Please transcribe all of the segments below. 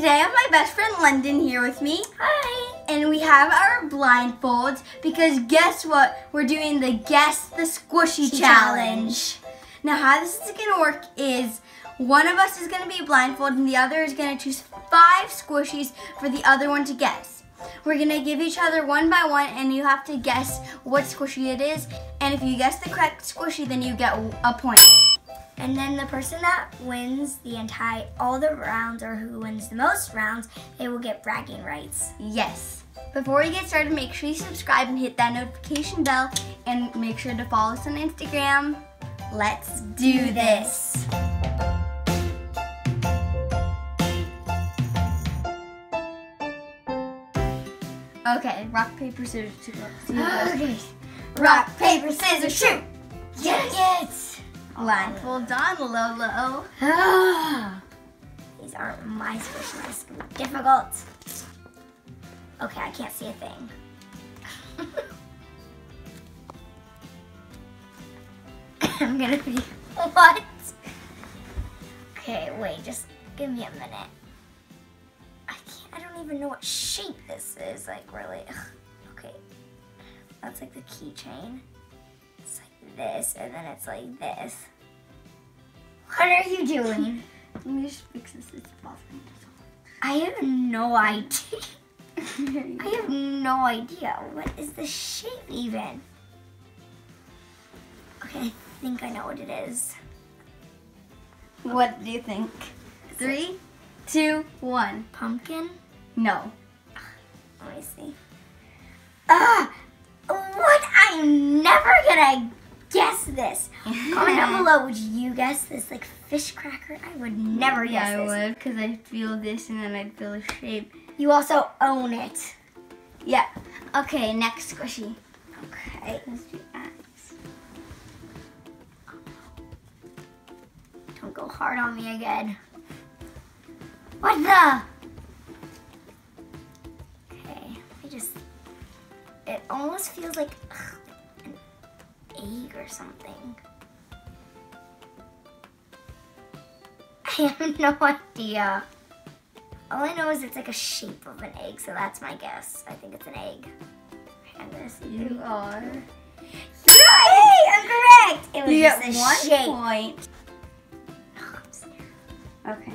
today I have my best friend London here with me. Hi. And we have our blindfolds because guess what? We're doing the Guess the Squishy challenge. Now how this is going to work is one of us is going to be blindfolded and the other is going to choose 5 squishies for the other one to guess. We're going to give each other one by one and you have to guess what squishy it is. And if you guess the correct squishy, then you get a point. And then the person that wins all the rounds, or who wins the most rounds, they will get bragging rights. Yes. Before we get started, make sure you subscribe and hit that notification bell and make sure to follow us on Instagram. Let's do this. Okay, rock, paper, scissors, shoot. Okay. Rock, paper, scissors, shoot. Yes. Blindfold on, Lolo. These aren't my squishies. This is gonna be difficult. Okay, I can't see a thing. I'm gonna be what? Okay, wait, just give me a minute. I don't even know what shape this is, like really. Okay, that's like the keychain. It's like this, and then it's like this. What are you doing? Let me just fix this. It's buffering. I have no idea. I have no idea. What is the shape even? Okay, I think I know what it is. What do you think? 3, 2, 1. Pumpkin? No. Let me see. What? I'm never gonna guess this. Comment down below, would you guess this? Like fish cracker? I would never guess this. Yeah, I would, because I'd feel this and then I'd feel the shape. You also own it. Yeah. Okay, next squishy. Okay. Let's do X. Don't go hard on me again. What the? Okay, it almost feels like an egg or something. I have no idea. All I know is it's like a shape of an egg, so that's my guess. I think it's an egg. I'm gonna see. You are. Yay! I'm correct! It was You just get a 1 shape. point. Oh, I'm scared. Okay.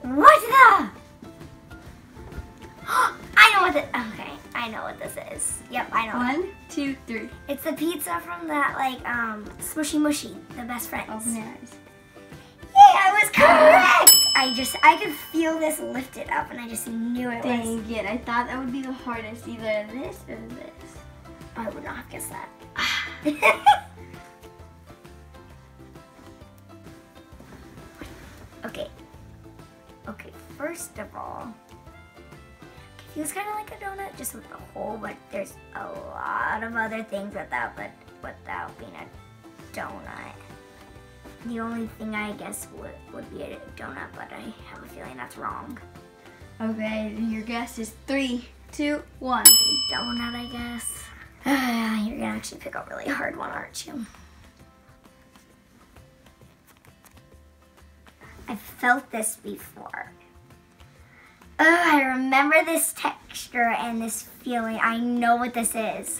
What the? I know what this. Okay, I know what this is. Yep, I know. 1, 2, 3. It's the pizza from that Smushy Mushy, the best friends. Open your eyes. Yay, I was correct! I could feel this lifted up and I just knew it was. Dang it, I thought that would be the hardest, either this or this. I would not have guessed that. Okay, first of all, it feels kind of like a donut just with the hole, but there's a lot of other things without being a donut. The only thing I guess would be a donut, but I have a feeling that's wrong. Okay, your guess is 3, 2, 1. Donut, I guess. You're gonna actually pick a really hard one, aren't you? I've felt this before. I remember this texture and this feeling. I know what this is.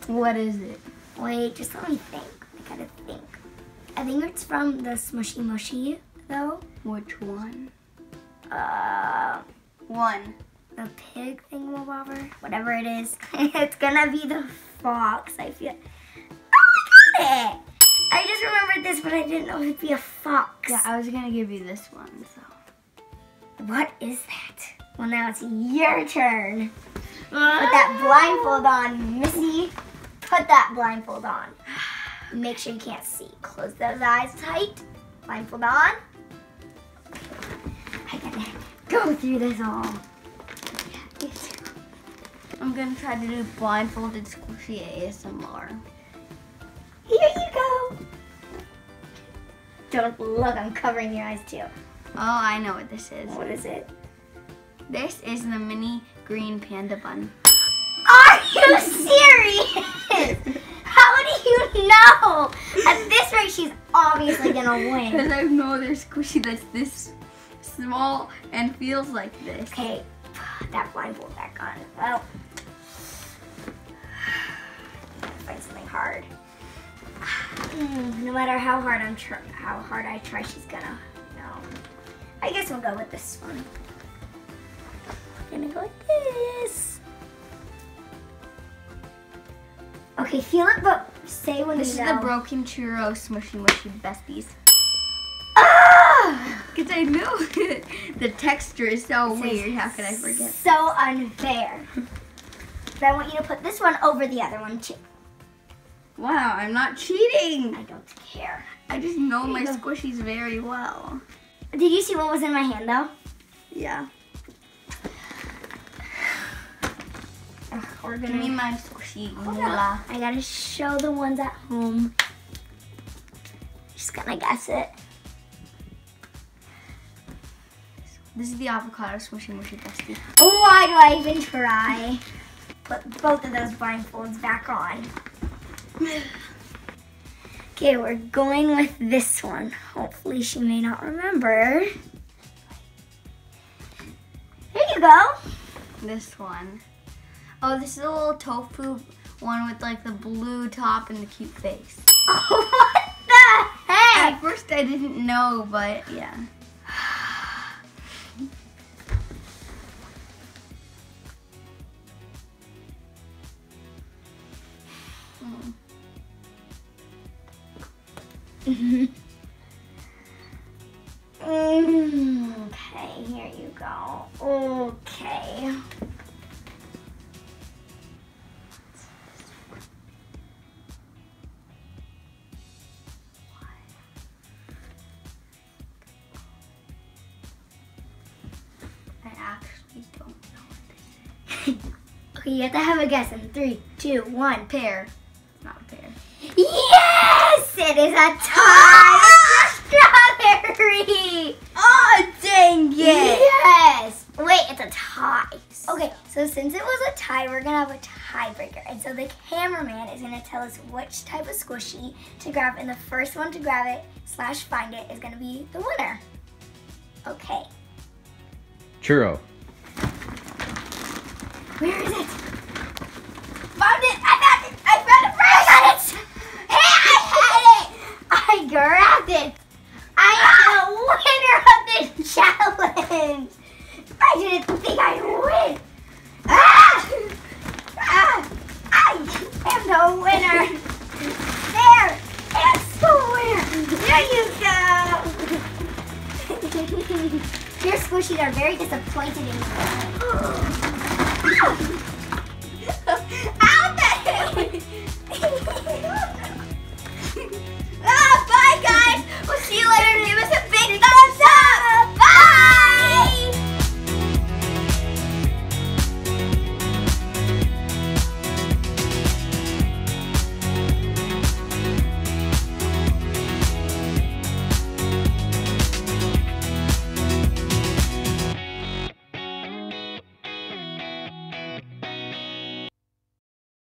What is it? Wait, just let me think. I gotta think. I think it's from the Smushy Mushy, though. Which one? 1. The pig thingamabobber, whatever it is. It's gonna be the fox, I feel. Oh, I got it! I just remembered this, but I didn't know it'd be a fox. Yeah, I was gonna give you this one, so. What is that? Well, now it's your turn. Put that blindfold on, Missy. Put that blindfold on. Make sure you can't see. Close those eyes tight. Blindfold on. I gotta go through this all. I'm gonna try to do blindfolded squishy ASMR. Here you go. Don't look, I'm covering your eyes too. Oh, I know what this is. What is it? This is the mini green panda bun. Are you serious? How do you know? At this rate, she's obviously gonna win. Because I know there's squishy that's this small and feels like this. Okay, that blindfold back on. Well, find something hard. No matter how hard I try, she's gonna. No. I guess we'll go with this one. We're gonna go with this. Okay, feel it, but say when This you is know. the broken churro smushy mushy besties. Ah! Because I know the texture is so weird. How could I forget? So unfair. But I want you to put this one over the other one too. Wow, I'm not cheating. I don't care. I just know Here my you go. squishies very well. Did you see what was in my hand though? Yeah. We're Give me gonna. my squishy Hold moolah. on. I gotta show the ones at home. Just gonna guess it. This is the avocado smushy mushy bestie. Why do I even try? Put both of those blindfolds back on. Okay, we're going with this one. Hopefully she may not remember. Here you go. This one. Oh, this is a little tofu one with like the blue top and the cute face. What the heck? At first I didn't know, but yeah. Okay, here you go. Okay. I actually don't know what this is. Okay, you have to have a guess in 3, 2, 1. Pear. It's not a pear. Yes! It is a tie! Strawberry! Oh, dang it! Yes! Wait, it's a tie. Okay, so since it was a tie, we're gonna have a tiebreaker. And so the cameraman is gonna tell us which type of squishy to grab, and the first one to grab it / find it is gonna be the winner. Okay. Churro. Where is it? Found it! I found it! I found it I first! got it! Hey, I had it! I grabbed it! I am the winner of this challenge! I didn't think I'd win! Ah! Ah! I am the winner! There! It's the winner! There you go! Your squishies are very disappointed in you.